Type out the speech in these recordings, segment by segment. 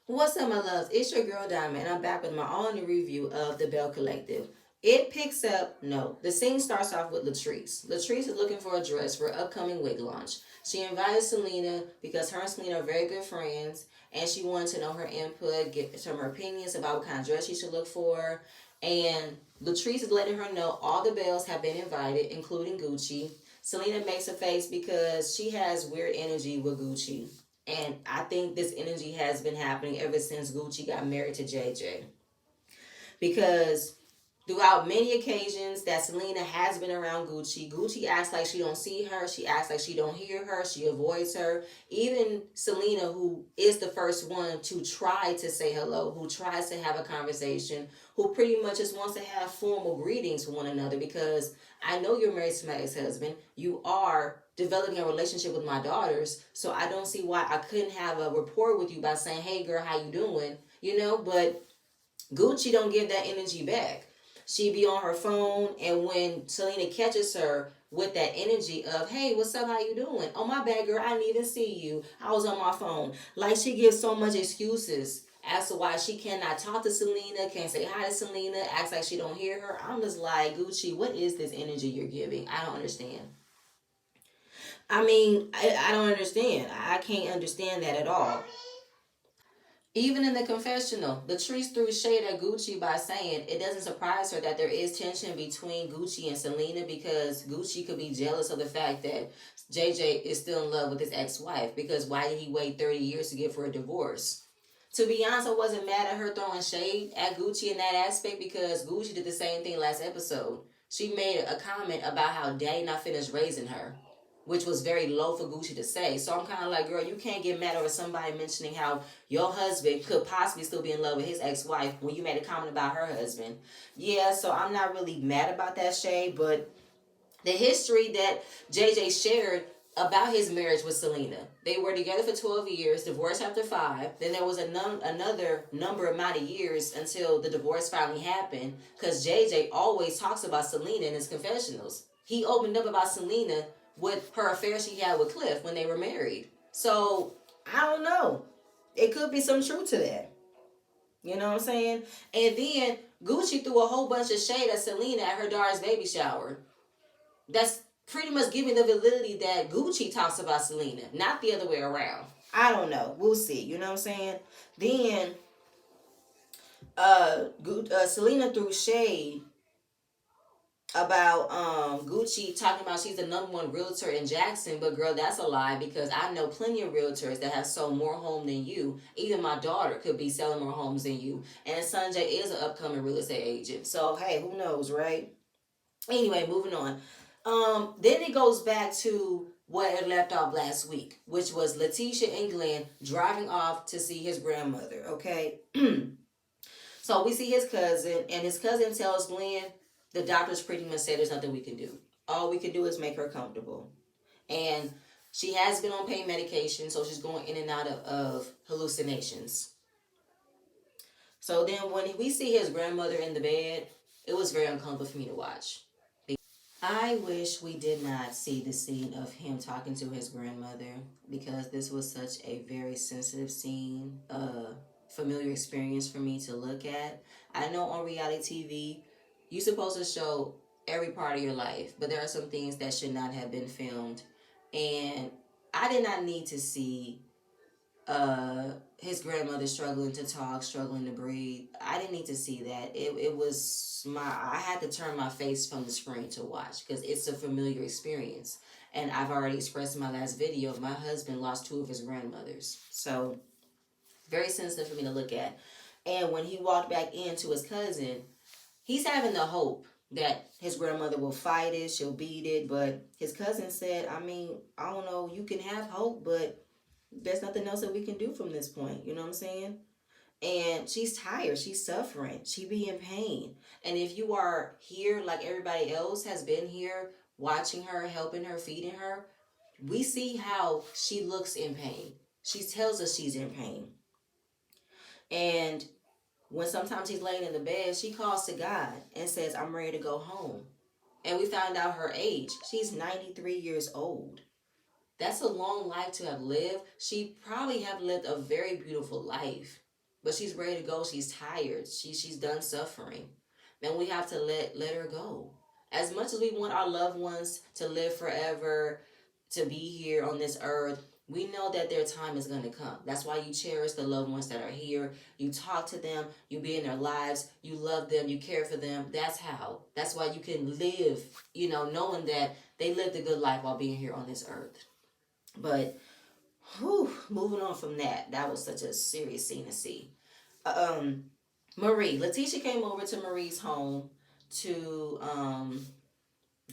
What's up, my loves? It's your girl Diamond, and I'm back with my only review of the Belle Collective. It picks up, no, the scene starts off with Latrice. Latrice is looking for a dress for her upcoming wig launch. She invited Selena because her and Selena are very good friends, and she wanted to know her input, get some of her opinions about what kind of dress she should look for. And Latrice is letting her know all the Belles have been invited, including Gucci. Selena makes a face because she has weird energy with Gucci. And I think this energy has been happening ever since Gucci got married to JJ. Because throughout many occasions that Selena has been around Gucci, Gucci acts like she don't see her, she acts like she don't hear her, she avoids her. Even Selena, who is the first one to try to say hello, who tries to have a conversation, who pretty much just wants to have formal greetings with one another, because I know you're married to my ex-husband, you are developing a relationship with my daughters, so I don't see why I couldn't have a rapport with you by saying, hey girl, how you doing? But Gucci don't give that energy back. She be on her phone, and when Selena catches her with that energy of, hey, what's up, how you doing? Oh, my bad, girl, I didn't even see you. I was on my phone. Like, she gives so much excuses as to why she cannot talk to Selena, can't say hi to Selena, acts like she don't hear her. I'm just like, Gucci, what is this energy you're giving? I don't understand. I don't understand. I can't understand that at all. Even in the confessional, Latrice threw shade at Gucci by saying it doesn't surprise her that there is tension between Gucci and Selena, because Gucci could be jealous of the fact that JJ is still in love with his ex-wife, because why did he wait 30 years to give her a divorce? To be honest, I wasn't mad at her throwing shade at Gucci in that aspect, because Gucci did the same thing last episode. She made a comment about how daddy not finished raising her, which was very low for Gucci to say. So I'm kind of like, girl, you can't get mad over somebody mentioning how your husband could possibly still be in love with his ex-wife when you made a comment about her husband. Yeah, so I'm not really mad about that shade, but the history that JJ shared about his marriage with Selena. They were together for 12 years, divorced after 5. Then there was another number amount of years until the divorce finally happened, because JJ always talks about Selena in his confessionals. He opened up about Selena with her affair she had with Cliff when they were married. So, I don't know. It could be some truth to that. You know what I'm saying? And then Gucci threw a whole bunch of shade at Selena at her daughter's baby shower. That's pretty much giving the validity that Gucci talks about Selena, not the other way around. I don't know. We'll see. You know what I'm saying? Then Selena threw shade about Gucci talking about she's the number one realtor in Jackson, but girl, that's a lie, because I know plenty of realtors that have sold more home than you. Even my daughter could be selling more homes than you, and Sanjay is an upcoming real estate agent. So hey, who knows, right? Anyway, moving on. Then it goes back to what it left off last week, which was Letitia and Glenn driving off to see his grandmother. Okay, so we see his cousin, and his cousin tells Glenn the doctors pretty much say there's nothing we can do. All we can do is make her comfortable, and she has been on pain medication, so she's going in and out of hallucinations. So then when we see his grandmother in the bed, it was very uncomfortable for me to watch. I wish we did not see the scene of him talking to his grandmother, because this was such a very sensitive scene, familiar experience for me to look at. I know on reality TV, you're supposed to show every part of your life, but there are some things that should not have been filmed. And I did not need to see his grandmother struggling to talk, struggling to breathe. I didn't need to see that. It was I had to turn my face from the screen to watch, because it's a familiar experience. And I've already expressed in my last video, my husband lost 2 of his grandmothers. So very sensitive for me to look at. And when he walked back into his cousin, he's having the hope that his grandmother will fight it, she'll beat it. But his cousin said, I don't know, you can have hope, but there's nothing else that we can do from this point. You know what I'm saying? And she's tired. She's suffering. She be in pain. And if you are here like everybody else has been here, watching her, helping her, feeding her, we see how she looks in pain. She tells us she's in pain. And when sometimes she's laying in the bed, she calls to God and says, I'm ready to go home. And we found out her age. She's 93 years old. That's a long life to have lived. She probably have lived a very beautiful life. but she's ready to go. She's tired. She's done suffering. And we have to let her go. As much as we want our loved ones to live forever, to be here on this earth, we know that their time is going to come. That's why you cherish the loved ones that are here. You talk to them, you be in their lives, you love them, you care for them. That's how. That's why you can live, knowing that they lived a good life while being here on this earth. But whew, moving on from that, that was such a serious scene to see. Um, Marie, Letitia came over to Marie's home to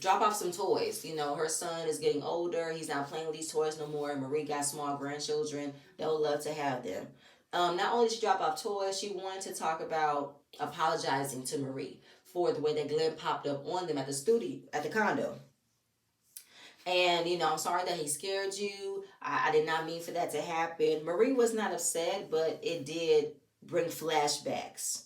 drop off some toys. Her son is getting older. He's not playing with these toys no more. Marie got small grandchildren. They would love to have them. Not only did she drop off toys, she wanted to talk about apologizing to Marie for the way that Glenn popped up on them at the studio, at the condo. And, I'm sorry that he scared you. I did not mean for that to happen. Marie was not upset, but it did bring flashbacks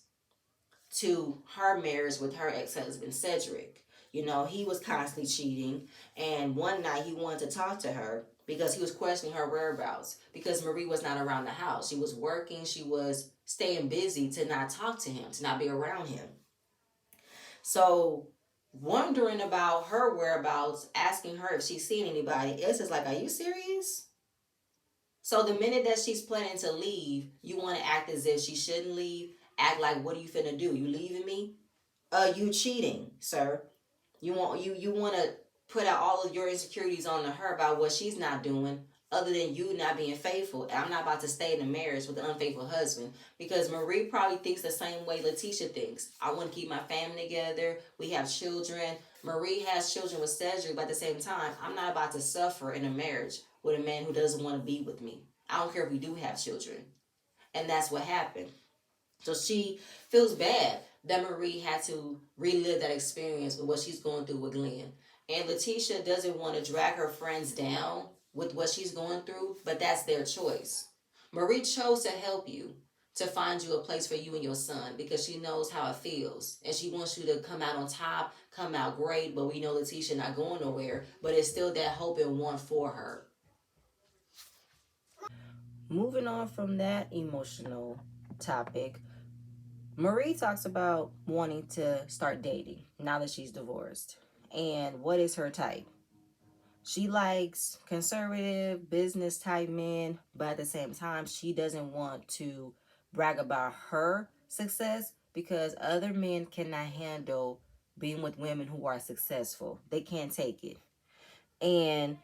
to her marriage with her ex-husband Cedric. He was constantly cheating, and one night he wanted to talk to her because he was questioning her whereabouts because Marie was not around the house. She was working, she was staying busy to not talk to him, to not be around him. So, wondering about her whereabouts, asking her if she's seen anybody, Ilsa's like, are you serious? So the minute that she's planning to leave, you want to act as if she shouldn't leave. Act like, what are you finna do? You leaving me? You cheating, sir. You want to put out all of your insecurities on her about what she's not doing, other than you not being faithful. And I'm not about to stay in a marriage with an unfaithful husband because Marie probably thinks the same way Letitia thinks. I want to keep my family together. We have children. Marie has children with Cedric, but at the same time, I'm not about to suffer in a marriage with a man who doesn't want to be with me. I don't care if we do have children. And that's what happened. So she feels bad that Marie had to relive that experience with what she's going through with Glenn. And Letitia doesn't want to drag her friends down with what she's going through, but that's their choice. Marie chose to help you, to find you a place for you and your son because she knows how it feels. And she wants you to come out on top, come out great, but we know Letitia not going nowhere, but it's still that hope and want for her. Moving on from that emotional topic, Marie talks about wanting to start dating now that she's divorced. And what is her type? She likes conservative, business type men, but at the same time, she doesn't want to brag about her success because other men cannot handle being with women who are successful. They can't take it. And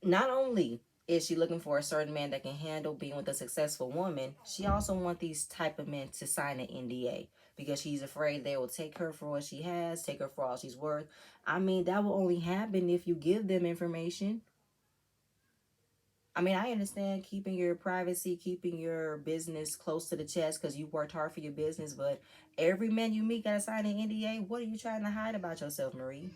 not only is she looking for a certain man that can handle being with a successful woman, she also wants these type of men to sign an NDA because she's afraid they will take her for what she has, take her for all she's worth. I mean, that will only happen if you give them information. I mean, I understand keeping your privacy, keeping your business close to the chest because you worked hard for your business, but every man you meet got to sign an NDA. What are you trying to hide about yourself, Marie?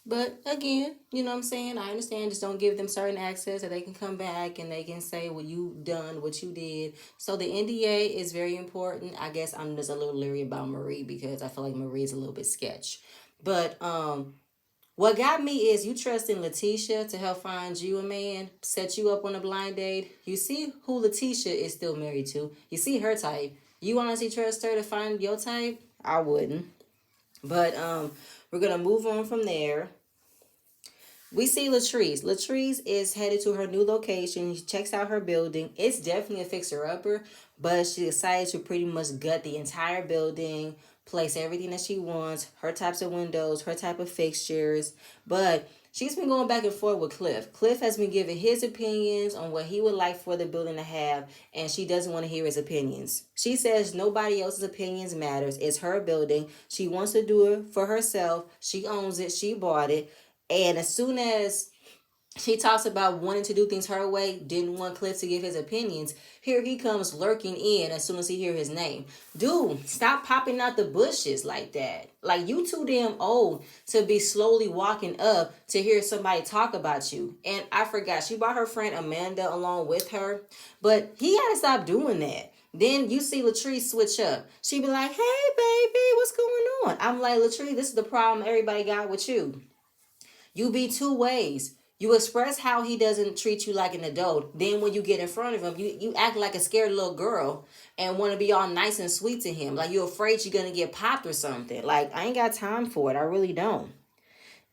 But again, you know what I'm saying? I understand. Just don't give them certain access that they can come back and they can say, well, you done what you did. So the NDA is very important. I guess I'm just a little leery about Marie because I feel like Marie is a little bit sketch. But what got me is you trusting Letitia to help find you a man, set you up on a blind date. You see who Letitia is still married to. You see her type. You honestly trust her to find your type? I wouldn't. But we're gonna move on from there. We see Latrice. Latrice is headed to her new location. She checks out her building. It's definitely a fixer-upper, but she decided to pretty much gut the entire building, place everything that she wants, her types of windows, her type of fixtures. But she's been going back and forth with Cliff. Cliff has been giving his opinions on what he would like for the building to have, and she doesn't want to hear his opinions. She says nobody else's opinions matters. It's her building. She wants to do it for herself. She owns it. She bought it. And as soon as she talks about wanting to do things her way, didn't want Cliff to give his opinions, here he comes lurking in as soon as he hear his name. Dude, stop popping out the bushes like that. Like, you too damn old to be slowly walking up to hear somebody talk about you. And I forgot, she brought her friend Amanda along with her, but he had to stop doing that. Then you see Latrice switch up. She be like, hey, baby, what's going on? I'm like, Latrice, this is the problem everybody got with you. You be two ways. You express how he doesn't treat you like an adult. Then when you get in front of him, you act like a scared little girl and want to be all nice and sweet to him. Like you're afraid you're going to get popped or something. Like, I ain't got time for it. I really don't.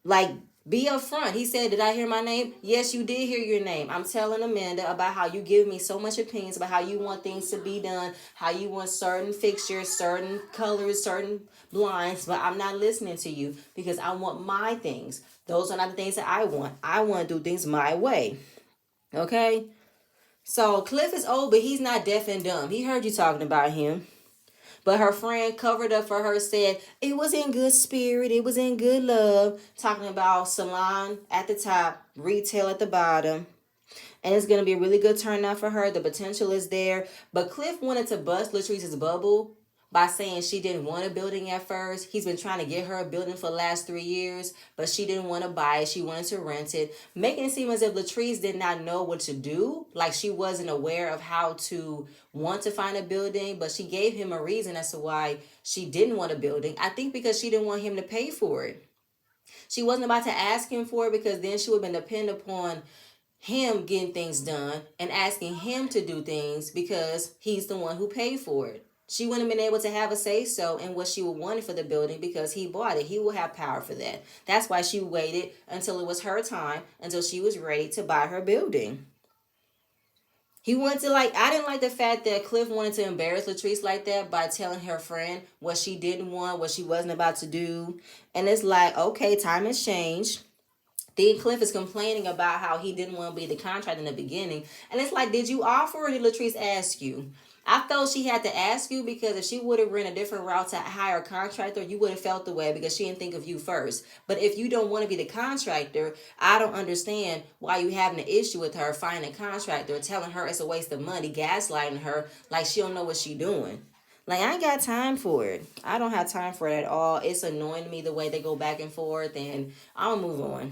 Like, be upfront. He said, "Did I hear my name?" Yes, you did hear your name. I'm telling Amanda about how you give me so much opinions about how you want things to be done, how you want certain fixtures, certain colors, certain blinds, but I'm not listening to you because I want my things. Those are not the things that I want. I want to do things my way. Okay? So Cliff is old, but he's not deaf and dumb. He heard you talking about him. But her friend covered up for her, said it was in good spirit, it was in good love, talking about salon at the top, retail at the bottom. And it's going to be a really good turnout for her. The potential is there. But Cliff wanted to bust Latrice's bubble by saying she didn't want a building at first. He's been trying to get her a building for the last 3 years, but she didn't want to buy it. She wanted to rent it, making it seem as if Latrice did not know what to do, like she wasn't aware of how to want to find a building, but she gave him a reason as to why she didn't want a building. I think because she didn't want him to pay for it. She wasn't about to ask him for it because then she would have been dependent upon him getting things done and asking him to do things because he's the one who paid for it. She wouldn't have been able to have a say so in what she would want for the building because he bought it. He will have power for that. That's why she waited until it was her time, until she was ready to buy her building. He wanted to, like, I didn't like the fact that Cliff wanted to embarrass Latrice like that by telling her friend what she didn't want, what she wasn't about to do. And it's like, okay, time has changed. Then Cliff is complaining about how he didn't want to be the contract in the beginning. And it's like, did you offer or did Latrice ask you? I felt she had to ask you because if she would have ran a different route to hire a contractor, you would have felt the way because she didn't think of you first. But if you don't want to be the contractor, I don't understand why you having an issue with her finding a contractor, telling her it's a waste of money, gaslighting her like she don't know what she doing. Like, I ain't got time for it. I don't have time for it at all. It's annoying to me the way they go back and forth, and I'll move on.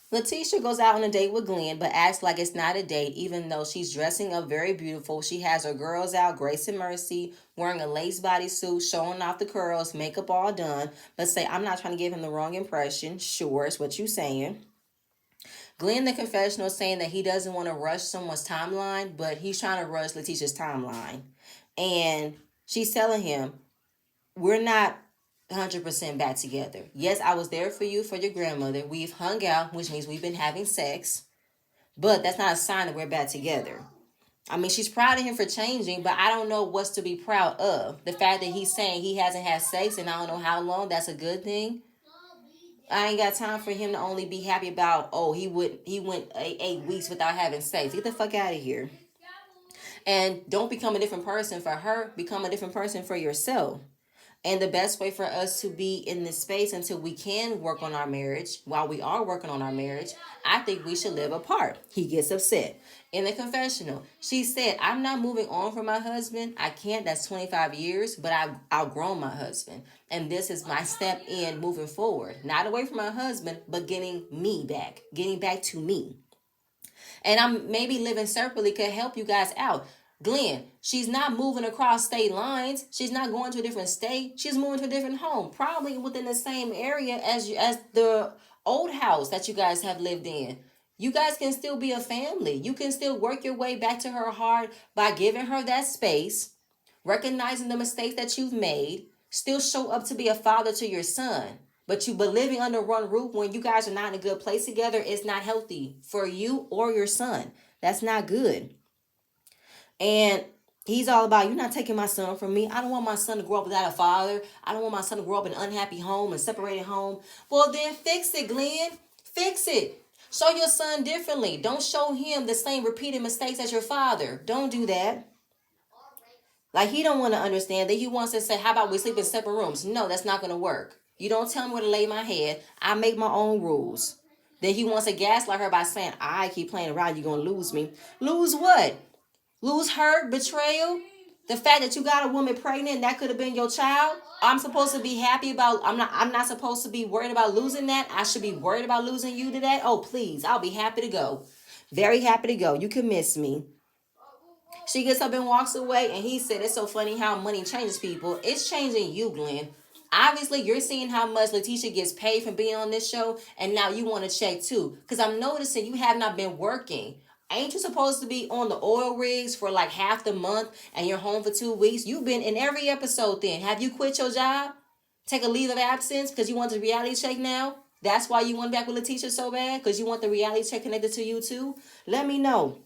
Letitia goes out on a date with Glenn, but acts like it's not a date, even though she's dressing up very beautiful. She has her girls out, Grace and Mercy, wearing a lace bodysuit, showing off the curls, makeup all done. But say, I'm not trying to give him the wrong impression. Sure, it's what you saying. Glenn, the confessional, saying that he doesn't want to rush someone's timeline, but he's trying to rush Letitia's timeline. And she's telling him, we're not 100% back together. Yes, I was there for you, for your grandmother. We've hung out, which means we've been having sex. But that's not a sign that we're back together. I mean, she's proud of him for changing, but I don't know what's to be proud of. The fact that he's saying he hasn't had sex and I don't know how long, that's a good thing. I ain't got time for him to only be happy about, oh, he went 8 weeks without having sex. Get the fuck out of here. And don't become a different person for her. Become a different person for yourself. And the best way for us to be in this space until we can work on our marriage, while we are working on our marriage, I think we should live apart. He gets upset. In the confessional, she said, I'm not moving on from my husband. I can't. That's 25 years, but I've outgrown my husband. And this is my step in moving forward. Not away from my husband, but getting me back. Getting back to me. And I'm maybe living separately could help you guys out. Glenn, she's not moving across state lines. She's not going to a different state. She's moving to a different home, probably within the same area as the old house that you guys have lived in. You guys can still be a family. You can still work your way back to her heart by giving her that space, recognizing the mistakes that you've made, still show up to be a father to your son. But living under one roof when you guys are not in a good place together is not healthy for you or your son. That's not good. And he's all about, you're not taking my son from me. I don't want my son to grow up without a father. I don't want my son to grow up in an unhappy home and separated home. Well, then fix it, Glenn. Fix it. Show your son differently. Don't show him the same repeated mistakes as your father. Don't do that. Like, he don't want to understand that. He wants to say, how about we sleep in separate rooms? No, that's not going to work. You don't tell me where to lay my head. I make my own rules. Then he wants to gaslight her by saying, I keep playing around, you're going to lose me. Lose what? Lose hurt, betrayal? The fact that you got a woman pregnant, that could have been your child? I'm supposed to be happy about, I'm not supposed to be worried about losing that. I should be worried about losing you to that. Oh, please, I'll be happy to go. Very happy to go. You can miss me. She gets up and walks away, and he said, it's so funny how money changes people. It's changing you, Glenn. Obviously, you're seeing how much Letitia gets paid from being on this show, and now you want to check too. Because I'm noticing you have not been working. Ain't you supposed to be on the oil rigs for like half the month and you're home for 2 weeks? You've been in every episode then. Have you quit your job? Take a leave of absence because you want the reality check now? That's why you went back with Letitia so bad? Because you want the reality check connected to you too? Let me know.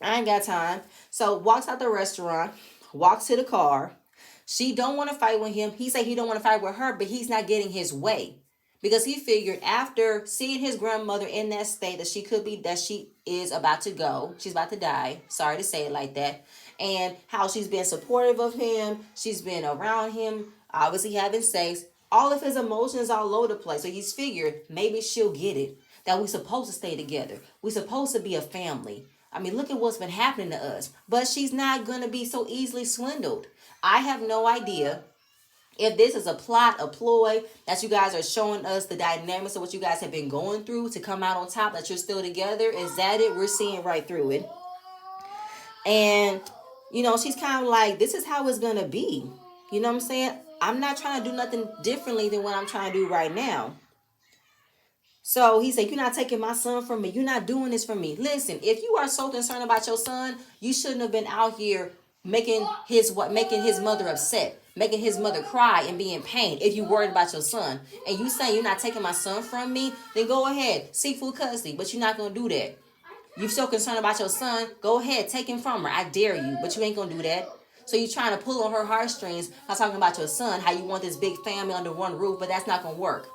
I ain't got time. So walks out the restaurant, walks to the car. She don't want to fight with him. He said he don't want to fight with her, but he's not getting his way. Because he figured after seeing his grandmother in that state that she is about to go. She's about to die. Sorry to say it like that. And how she's been supportive of him. She's been around him. Obviously having sex. All of his emotions all over the place. So he's figured maybe she'll get it. That we're supposed to stay together. We're supposed to be a family. I mean, look at what's been happening to us. But she's not going to be so easily swindled. I have no idea if this is a plot, a ploy, that you guys are showing us the dynamics of what you guys have been going through to come out on top, that you're still together. Is that it? We're seeing right through it. And, she's kind of like, this is how it's going to be. You know what I'm saying? I'm not trying to do nothing differently than what I'm trying to do right now. So he said, you're not taking my son from me. You're not doing this for me. Listen, if you are so concerned about your son, you shouldn't have been out here making his mother upset, making his mother cry and be in pain. If you worried about your son and you saying you're not taking my son from me, then go ahead, seek full custody. But you're not going to do that. You're so concerned about your son, go ahead, take him from her. I dare you, but you ain't going to do that. So you're trying to pull on her heartstrings by talking about your son, how you want this big family under one roof, but that's not going to work.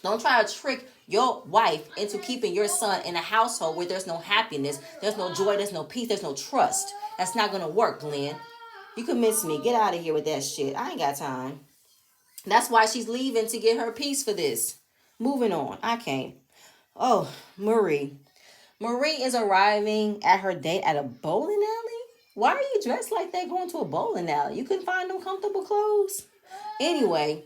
Don't try to trick your wife into keeping your son in a household where there's no happiness, there's no joy, there's no peace, there's no trust. That's not going to work, Glenn. You can miss me. Get out of here with that shit. I ain't got time. That's why she's leaving, to get her peace for this. Moving on. I can't. Oh, Marie. Marie is arriving at her date at a bowling alley? Why are you dressed like that going to a bowling alley? You couldn't find them comfortable clothes? Anyway,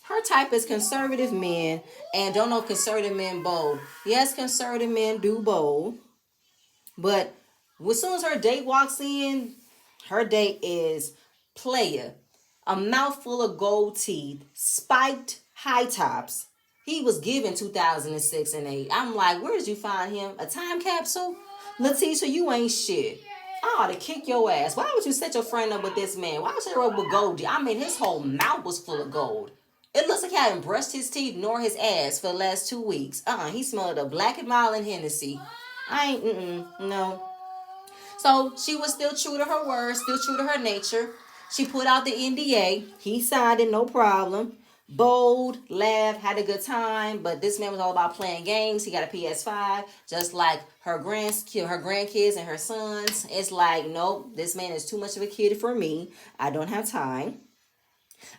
her type is conservative men, and don't know conservative men bowl. Yes, conservative men do bowl, but as soon as her date walks in, her date is player, a mouthful of gold teeth, spiked high tops. He was given 2006 and 8. I'm like, where did you find him? A time capsule? Letitia, you ain't shit. I ought to kick your ass. Why would you set your friend up with this man? Why would you up with Goldie? I mean, his whole mouth was full of gold. It looks like he hadn't brushed his teeth nor his ass for the last 2 weeks. He smelled a Black and Mild and Hennessy. No. So she was still true to her word, still true to her nature. She put out the NDA. He signed it, no problem. Bold, laughed, had a good time, but this man was all about playing games. He got a PS5, just like her grandkids and her sons. It's like, nope, this man is too much of a kid for me. I don't have time.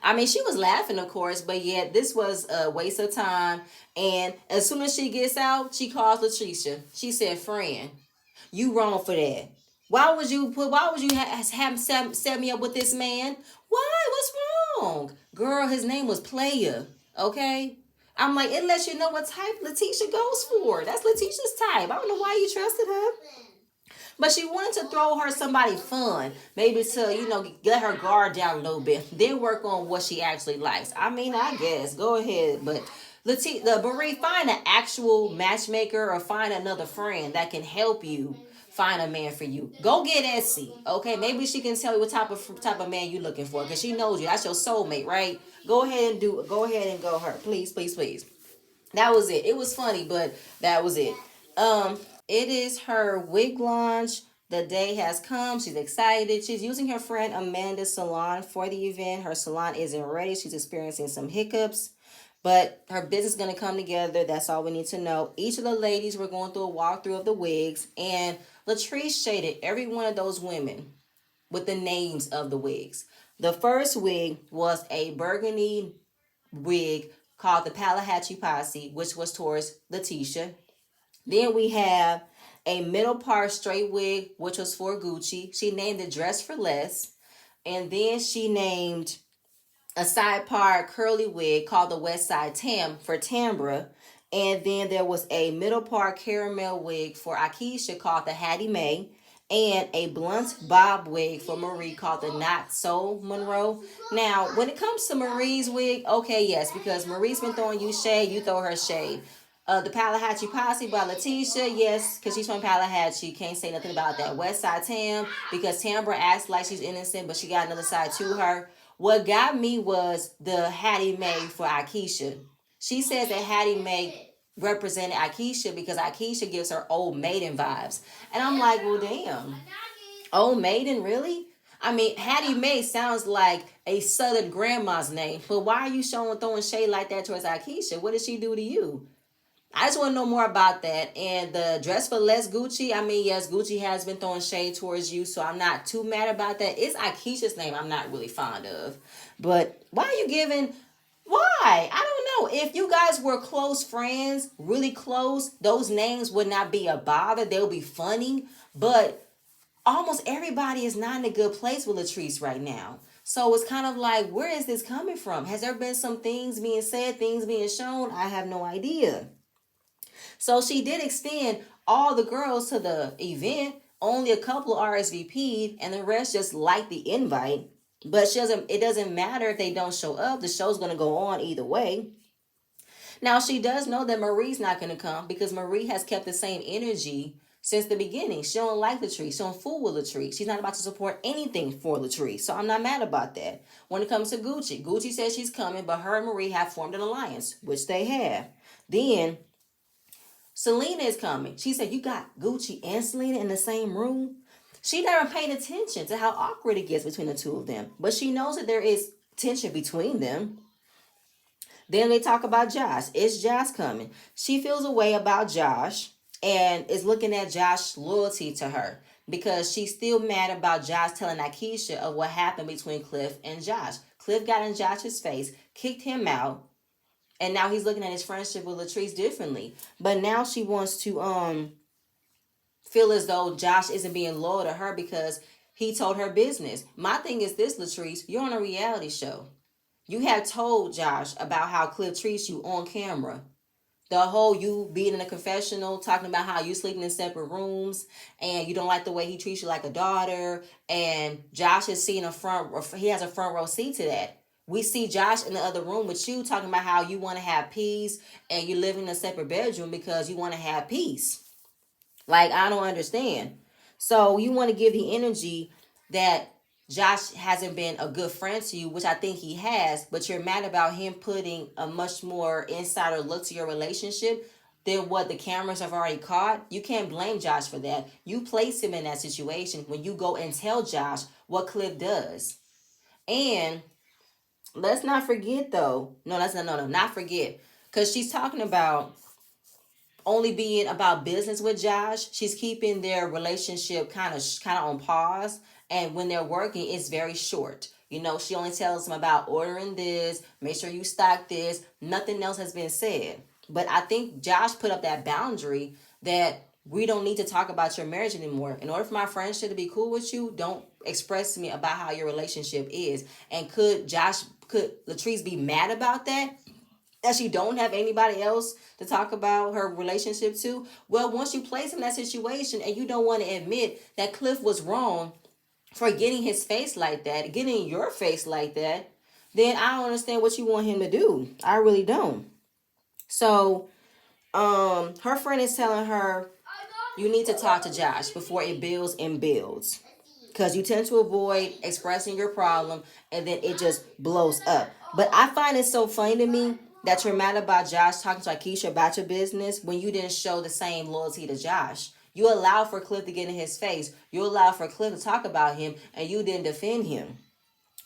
I mean, she was laughing, of course, but yet this was a waste of time. And as soon as she gets out, she calls Letitia. She said, friend, you wrong for that. Why would you have set me up with this man? Why? What's wrong? Girl, his name was Player. Okay? I'm like, it lets you know what type Letitia goes for. That's Letitia's type. I don't know why you trusted her. But she wanted to throw her somebody fun. Maybe to, get her guard down a little bit. Then work on what she actually likes. I mean, I guess. Go ahead. But Marie, find an actual matchmaker or find another friend that can help you find a man for you. Go get Essie, okay? Maybe she can tell you what type of man you're looking for, because she knows you. That's your soulmate, right? Go ahead and go her. Please, please, please. That was it. It was funny, but that was it. It is her wig launch. The day has come. She's excited. She's using her friend Amanda's salon for the event. Her salon isn't ready. She's experiencing some hiccups. But her business is going to come together. That's all we need to know. Each of the ladies were going through a walkthrough of the wigs. And Latrice shaded every one of those women with the names of the wigs. The first wig was a burgundy wig called the Palahatchie Posse, which was towards Letitia. Then we have a middle part straight wig, which was for Gucci. She named it Dress for Less. And then she named a side part curly wig called the West Side Tam for Tambra. And then there was a middle part caramel wig for Akeisha called the Hattie Mae. and a blunt bob wig for Marie called the Not So Monroe. Now, when it comes to Marie's wig, okay, yes, because Marie's been throwing you shade, you throw her shade. The Palahatchie Posse by Letitia, yes, because she's from Palahatchie. Can't say nothing about that. West Side Tam, because Tambra acts like she's innocent, but she got another side to her. What got me was the Hattie Mae for Akeisha. She says that Hattie Mae represented Akeisha because Akeisha gives her old maiden vibes. And I'm like, well, damn. Old maiden, really? I mean, Hattie Mae sounds like a southern grandma's name, but why are you throwing shade like that towards Akeisha? What did she do to you? I just want to know more about that. And the dress for less Gucci, I mean, yes, Gucci has been throwing shade towards you, so I'm not too mad about that. It's Akeisha's name I'm not really fond of. But why are you giving. Why? I don't know. If you guys were close friends, really close, those names would not be a bother. They'll be funny. But almost everybody is not in a good place with Latrice right now. So it's kind of like, where is this coming from? Has there been some things being said, things being shown? I have no idea. So she did extend all the girls to the event. Only a couple RSVP'd, and the rest just liked the invite. But she doesn't. It doesn't matter if they don't show up. The show's gonna go on either way. Now she does know that Marie's not gonna come because Marie has kept the same energy since the beginning. She don't like Latrice. She don't fool with Latrice. She's not about to support anything for Latrice. So I'm not mad about that. When it comes to Gucci, Gucci says she's coming, but her and Marie have formed an alliance, which they have. Then Selena is coming. She said, you got Gucci and Selena in the same room? She never paid attention to how awkward it gets between the two of them. But she knows that there is tension between them. Then they talk about Josh. Is Josh coming? She feels a way about Josh and is looking at Josh's loyalty to her because she's still mad about Josh telling Akeisha of what happened between Cliff and Josh. Cliff got in Josh's face, kicked him out, and now he's looking at his friendship with Latrice differently. But now she wants to feel as though Josh isn't being loyal to her because he told her business. My thing is this, Latrice, you're on a reality show. You have told Josh about how Cliff treats you on camera. The whole you being in a confessional, talking about how you sleeping in separate rooms and you don't like the way he treats you like a daughter. And Josh is seeing he has a front row seat to that. We see Josh in the other room with you talking about how you want to have peace and you live in a separate bedroom because you want to have peace. Like, I don't understand. So you want to give the energy that Josh hasn't been a good friend to you, which I think he has, but you're mad about him putting a much more insider look to your relationship than what the cameras have already caught. You can't blame Josh for that. You place him in that situation when you go and tell Josh what Cliff does. And let's not forget though. No, not forget. Because she's talking about only being about business with Josh. She's keeping their relationship kind of on pause. And when they're working, it's very short. You know, she only tells him about ordering this, make sure you stock this. Nothing else has been said. But I think Josh put up that boundary that we don't need to talk about your marriage anymore. In order for my friendship to be cool with you, don't express to me about how your relationship is. And could Latrice be mad about that? That she don't have anybody else to talk about her relationship to? Well, once you place in that situation and you don't want to admit that Cliff was wrong for getting his face like that, getting your face like that, then I don't understand what you want him to do. I really don't. So, her friend is telling her, you need to talk to Josh before it builds and builds. Because you tend to avoid expressing your problem and then it just blows up. But I find it so funny to me that you're mad about Josh talking to Akeisha about your business when you didn't show the same loyalty to Josh. You allowed for Cliff to get in his face. You allowed for Cliff to talk about him and you didn't defend him.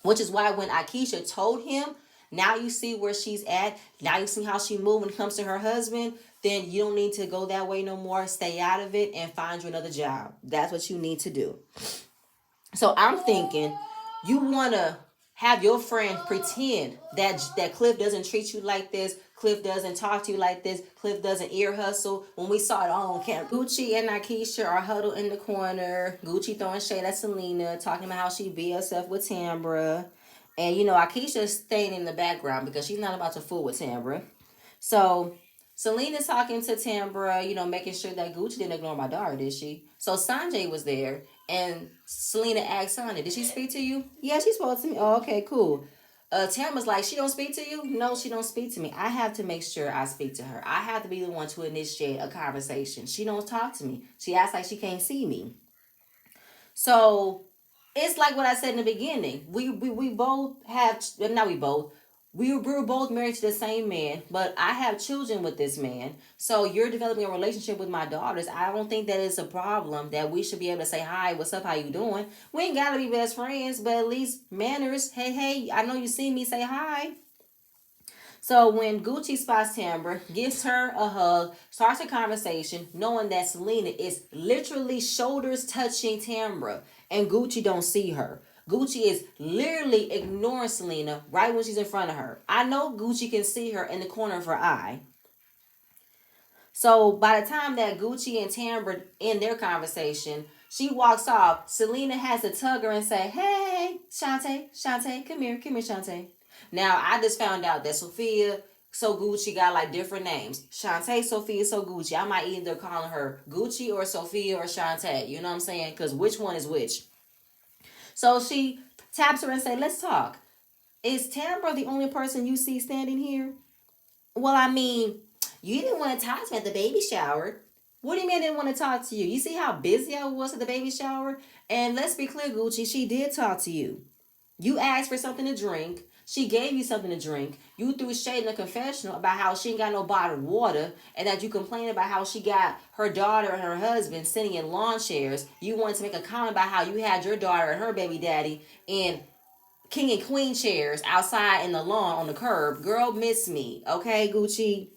Which is why when Akeisha told him, now you see where she's at. Now you see how she moved when it comes to her husband. Then you don't need to go that way no more. Stay out of it and find you another job. That's what you need to do. So I'm thinking you want to have your friend pretend that Cliff doesn't treat you like this. Cliff doesn't talk to you like this. Cliff doesn't ear hustle. When we saw it all on camera, Gucci and Akeisha are huddled in the corner. Gucci throwing shade at Selena, talking about how she be herself with Tambra. And, you know, Akeisha's staying in the background because she's not about to fool with Tambra. So Selena's talking to Tambra, you know, making sure that Gucci didn't ignore my daughter, did she? So Sanjay was there, And Selena asked Sonya, did she speak to you? Yeah, she spoke to me. Oh, okay, cool. Tamara's like, she don't speak to you? No, she don't speak to me. I have to make sure I speak to her. I have to be the one to initiate a conversation. She don't talk to me. She acts like she can't see me. So it's like what I said in the beginning. We both have, not we both, we were both married to the same man, but I have children with this man. So you're developing a relationship with my daughters. I don't think that it's a problem that we should be able to say, hi, what's up, how you doing? We ain't got to be best friends, but at least manners. Hey, hey, I know you see me, say hi. So when Gucci spots Tambra, gives her a hug, starts a conversation, knowing that Selena is literally shoulders touching Tambra, and Gucci don't see her. Gucci is literally ignoring Selena right when she's in front of her. I know Gucci can see her in the corner of her eye. So by the time that Gucci and Tambra end their conversation, she walks off. Selena has to tug her and say, hey, Shantae, come here, Shantae. Now, I just found out that Sophia So Gucci got like different names. Shantae, Sophia, So Gucci. I might either call her Gucci or Sophia or Shantae. You know what I'm saying? Because which one is which? So she taps her and say, let's talk. Is Tambra the only person you see standing here? Well, I mean, you didn't want to talk to me at the baby shower. What do you mean I didn't want to talk to you? You see how busy I was at the baby shower? And let's be clear, Gucci, she did talk to you. You asked for something to drink. She gave you something to drink. You threw shade in the confessional about how she ain't got no bottled water and that you complained about how she got her daughter and her husband sitting in lawn chairs. You wanted to make a comment about how you had your daughter and her baby daddy in king and queen chairs outside in the lawn on the curb. Girl, miss me. Okay, Gucci?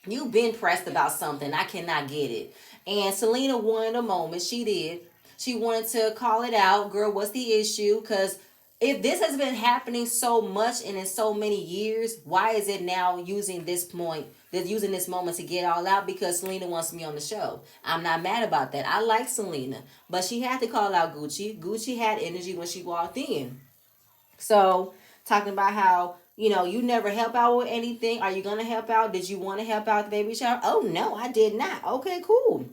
You've been pressed about something. I cannot get it. And Selena wanted a moment. She did. She wanted to call it out. Girl, what's the issue? Because if this has been happening so much and in so many years, why is it now using this point, using this moment to get all out? Because Selena wants me on the show. I'm not mad about that. I like Selena. But she had to call out Gucci. Gucci had energy when she walked in. So, talking about how, you never help out with anything. Are you going to help out? Did you want to help out the baby shower? Oh, no, I did not. Okay, cool.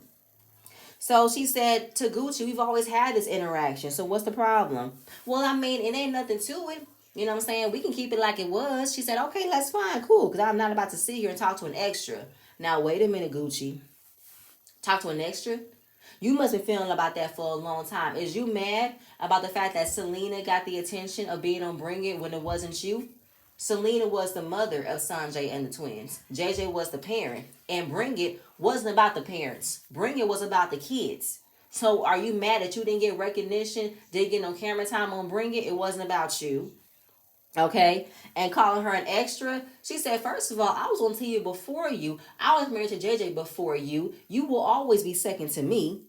So she said to Gucci, we've always had this interaction. So what's the problem? Well, I mean, it ain't nothing to it. You know what I'm saying? We can keep it like it was. She said, okay, that's fine, cool. Because I'm not about to sit here and talk to an extra. Now, wait a minute, Gucci. Talk to an extra? You must be feeling about that for a long time. Is you mad about the fact that Selena got the attention of being on Bring It when it wasn't you? Selena was the mother of Sanjay and the twins. JJ was the parent. And Bring It wasn't about the parents. Bring It was about the kids. So are you mad that you didn't get recognition, didn't get no camera time on Bring It? It wasn't about you. Okay, and calling her an extra. She said, first of all, I was on TV before you. I was married to JJ before you. You will always be second to me.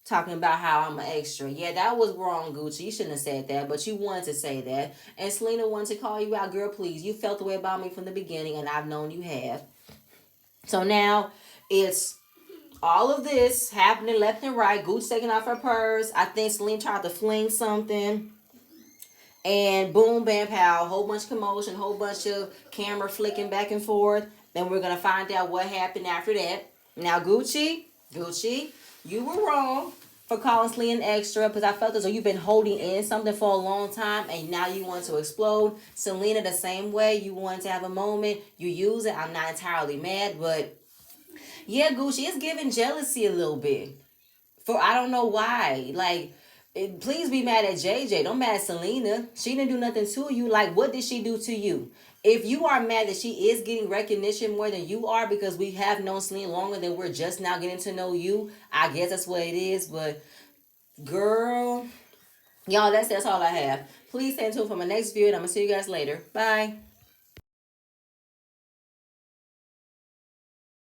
Talking about how I'm an extra. Yeah, that was wrong, Gucci. You shouldn't have said that, but you wanted to say that. And Selena wanted to call you out. Girl, please. You felt the way about me from the beginning, and I've known you have. So now it's all of this happening left and right. Gucci taking off her purse. I think Selena tried to fling something. And boom, bam, pow, whole bunch of commotion, whole bunch of camera flicking back and forth. Then we're going to find out what happened after that. Now, Gucci, you were wrong for calling Slee an extra because I felt as though you've been holding in something for a long time and now you want to explode. Selena, the same way. You want to have a moment. You use it. I'm not entirely mad, but yeah, Gucci, it's giving jealousy a little bit. For I don't know why. Like, please be mad at JJ. Don't mad at Selena. She didn't do nothing to you. Like, what did she do to you? If you are mad that she is getting recognition more than you are because we have known Selena longer than we're just now getting to know you, I guess that's what it is. But, girl, y'all, that's all I have. Please stay tuned for my next video, and I'm going to see you guys later. Bye.